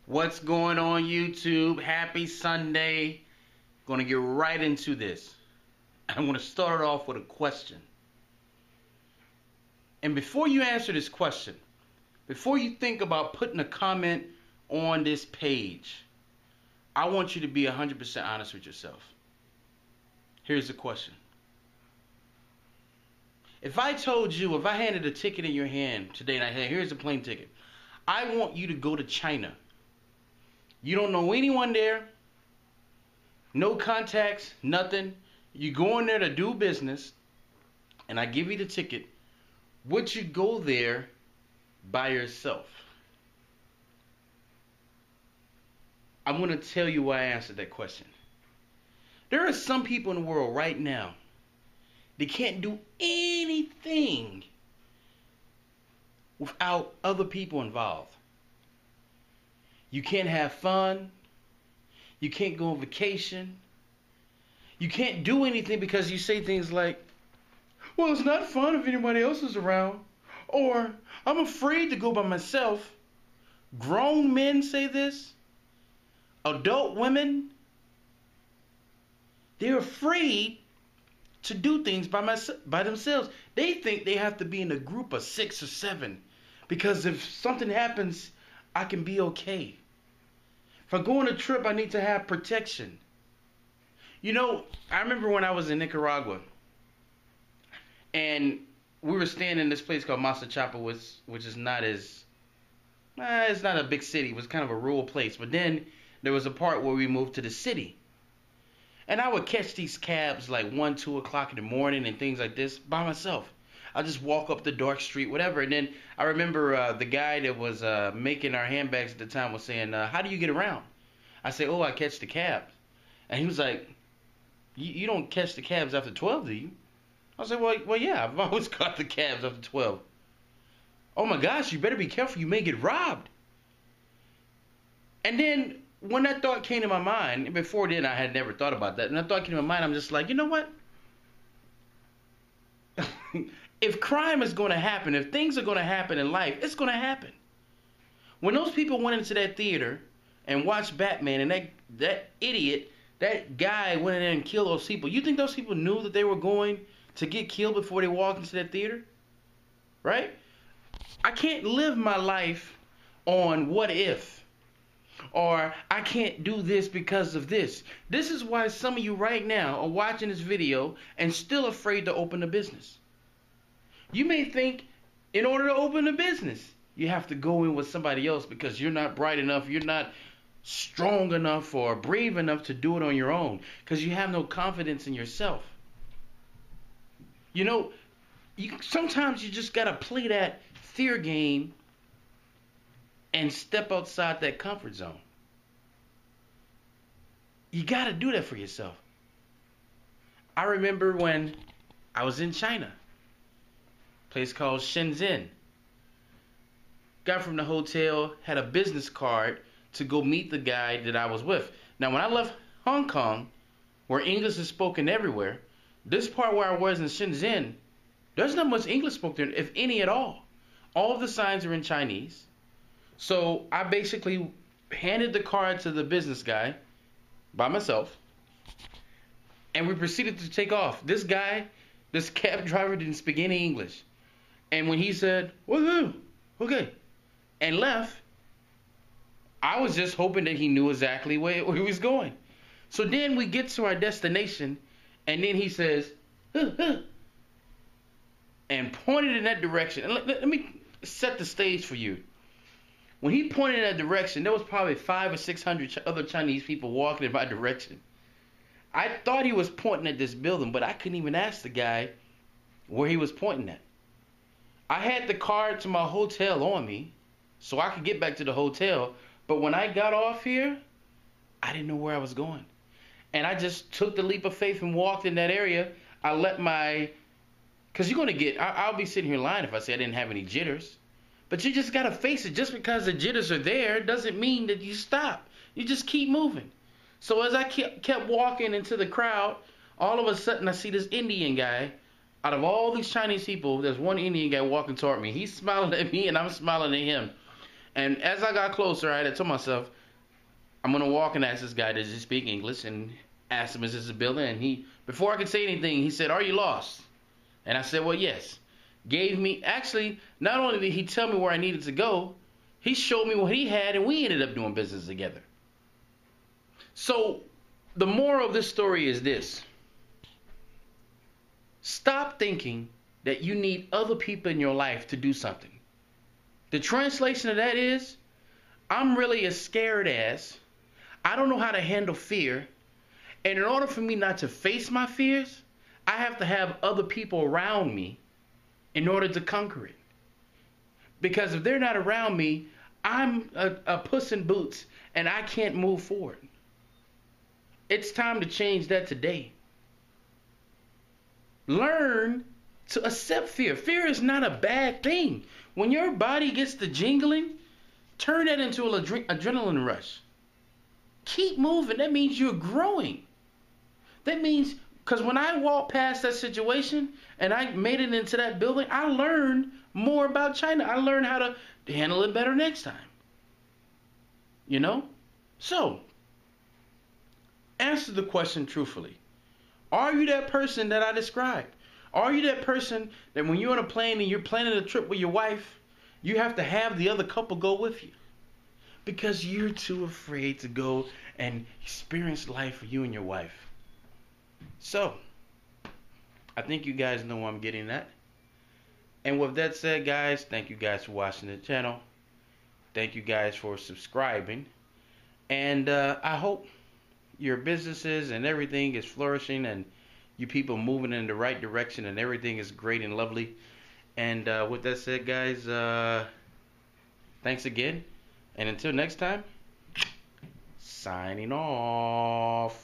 What's going on, YouTube? Happy Sunday. Going to get right into this. I'm going to start off with a question. And before you answer this question, before you think about putting a comment on this page, I want you to be 100% honest with yourself. Here's the question. If I told you, if I handed a ticket in your hand today and I said, here's a plane ticket, I want you to go to China. You don't know anyone there, no contacts, nothing. You go in there to do business, and I give you the ticket. Would you go there by yourself? I'm going to tell you why I answered that question. There are some people in the world right now, they can't do anything without other people involved. You can't have fun. You can't go on vacation. You can't do anything because you say things like, well, it's not fun if anybody else is around. Or, I'm afraid to go by myself. Grown men say this. Adult women, they're afraid to do things by themselves. They think they have to be in a group of 6 or 7 because if something happens, I can be okay. If I go on a trip, I need to have protection. You know, I remember when I was in Nicaragua, and we were staying in this place called Chapa, which is not as, it's not a big city. It was kind of a rural place. But then there was a part where we moved to the city. And I would catch these cabs like 1, 2 o'clock in the morning and things like this by myself. I'll just walk up the dark street, whatever. And then I remember the guy that was making our handbags at the time was saying, how do you get around? I say, oh, I catch the cabs. And he was like, you don't catch the cabs after 12, do you? I said, well, yeah, I've always caught the cabs after 12. Oh, my gosh, you better be careful. You may get robbed. And then when that thought came to my mind, and before then I had never thought about that, and that thought came to my mind, I'm just like, you know what? If crime is going to happen, if things are going to happen in life, it's going to happen. When those people went into that theater and watched Batman, and that idiot, that guy went in there and killed those people, you think those people knew that they were going to get killed before they walked into that theater? Right? I can't live my life on what if. Or I can't do this because of this. This is why some of you right now are watching this video and still afraid to open a business. You may think in order to open a business, you have to go in with somebody else because you're not bright enough, you're not strong enough or brave enough to do it on your own because you have no confidence in yourself. You know, sometimes you just got to play that fear game and step outside that comfort zone. You got to do that for yourself. I remember when I was in China, a place called Shenzhen. Got from the hotel, had a business card to go meet the guy that I was with. Now, when I left Hong Kong, where English is spoken everywhere, this part where I was in Shenzhen, there's not much English spoken there, if any at all. All of the signs are in Chinese. So I basically handed the card to the business guy by myself, and we proceeded to take off. This guy, this cab driver, didn't speak any English. And when he said, woohoo, okay, and left, I was just hoping that he knew exactly where he was going. So then we get to our destination, and then he says, and pointed in that direction. And let me set the stage for you. When he pointed in that direction, there was probably 500 or 600 other Chinese people walking in my direction. I thought he was pointing at this building, but I couldn't even ask the guy where he was pointing at. I had the card to my hotel on me, so I could get back to the hotel. But when I got off here, I didn't know where I was going. And I just took the leap of faith and walked in that area. I let because you're going to get, I'll be sitting here lying if I say I didn't have any jitters. But you just got to face it. Just because the jitters are there doesn't mean that you stop. You just keep moving. So as I kept walking into the crowd, all of a sudden I see this Indian guy. Out of all these Chinese people, there's one Indian guy walking toward me. He's smiling at me and I'm smiling at him. And as I got closer, I had to tell myself, I'm gonna walk and ask this guy, does he speak English? And asked him, is this a building? And he, before I could say anything, he said, are you lost? And I said, well, yes. Gave me, actually, not only did he tell me where I needed to go, he showed me what he had, and we ended up doing business together. So the moral of this story is this. Stop thinking that you need other people in your life to do something. The translation of that is, I'm really a scared ass. I don't know how to handle fear. And in order for me not to face my fears, I have to have other people around me in order to conquer it. Because if they're not around me, I'm a puss in boots and I can't move forward. It's time to change that today. Learn to accept fear. Fear is not a bad thing. When your body gets to jingling, turn that into an adrenaline rush. Keep moving. That means you're growing. That means, because when I walked past that situation and I made it into that building, I learned more about China. I learned how to handle it better next time. You know? So, answer the question truthfully. Are you that person that I described? Are you that person that when you're on a plane and you're planning a trip with your wife, you have to have the other couple go with you? Because you're too afraid to go and experience life for you and your wife. So, I think you guys know where I'm getting at. And with that said, guys, thank you guys for watching the channel. Thank you guys for subscribing. And I hope your businesses and everything is flourishing and you people moving in the right direction and everything is great and lovely. And with that said, guys, thanks again. And until next time, signing off.